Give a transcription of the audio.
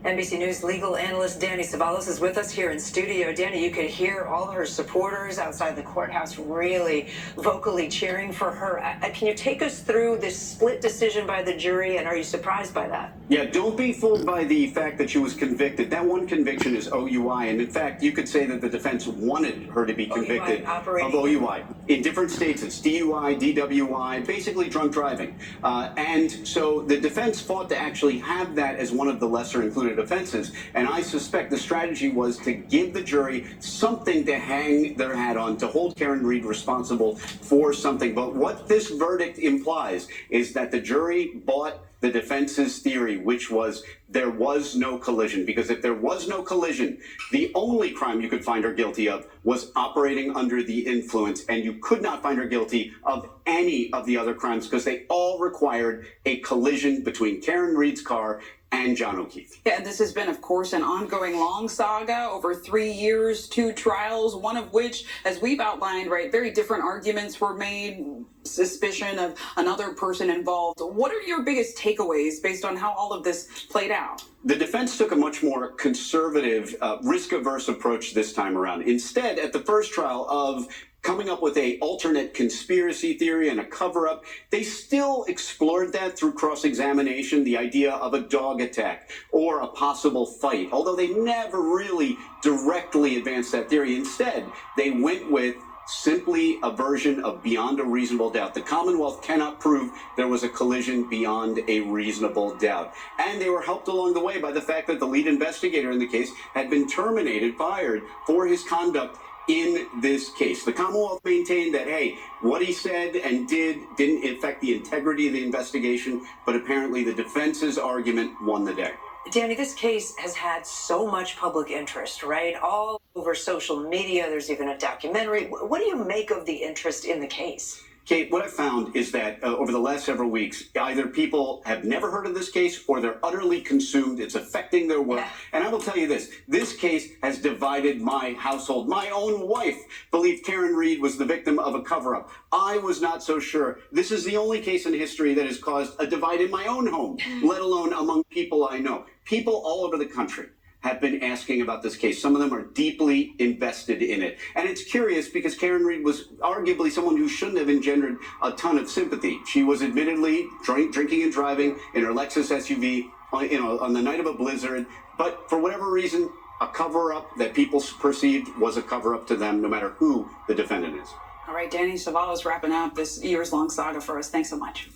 NBC News legal analyst Danny Savalas is with us here in studio. Danny, you could hear all of her supporters outside the courthouse really vocally cheering for her. Can you take us through this split decision by the jury, and are you surprised by that? Yeah, don't be fooled by the fact that she was convicted. That one conviction is OUI, and in fact, you could say that the defense wanted her to be convicted of OUI. In different states, it's DUI, DWI, basically drunk driving. And so the defense fought to actually have that as one of the lesser included offenses, and I suspect the strategy was to give the jury something to hang their hat on, to hold Karen Read responsible for something. But what this verdict implies is that the jury bought the defense's theory, which was there was no collision. Because if there was no collision, the only crime you could find her guilty of was operating under the influence, and you could not find her guilty of any of the other crimes because they all required a collision between Karen Read's car and John O'Keefe. Yeah, this has been, of course, an ongoing long saga over 3 years, 2 trials, one of which, as we've outlined, right, very different arguments were made, suspicion of another person involved. What are your biggest takeaways based on how all of this played out? The defense took a much more conservative, risk-averse approach this time around. Instead, at the first trial of coming up with a alternate conspiracy theory and a cover-up, they still explored that through cross-examination, the idea of a dog attack or a possible fight, although they never really directly advanced that theory. Instead, they went with simply a version of beyond a reasonable doubt. The Commonwealth cannot prove there was a collision beyond a reasonable doubt. And they were helped along the way by the fact that the lead investigator in the case had been fired for his conduct in this case. The Commonwealth maintained that, hey, what he said and did didn't affect the integrity of the investigation, but apparently the defense's argument won the day. Danny, this case has had so much public interest, right? All over social media. There's even a documentary. What do you make of the interest in the case? Kate, what I found is that over the last several weeks, either people have never heard of this case or they're utterly consumed. It's affecting their work. Yeah. And I will tell you this case has divided my household. My own wife believed Karen Read was the victim of a cover-up. I was not so sure. This is the only case in history that has caused a divide in my own home, let alone among people I know. People all over the country have been asking about this case. Some of them are deeply invested in it. And it's curious because Karen Read was arguably someone who shouldn't have engendered a ton of sympathy. She was admittedly drinking and driving in her Lexus SUV on the night of a blizzard. But for whatever reason, a cover-up that people perceived was a cover-up to them, no matter who the defendant is. All right, Danny Savalas wrapping up this years-long saga for us. Thanks so much.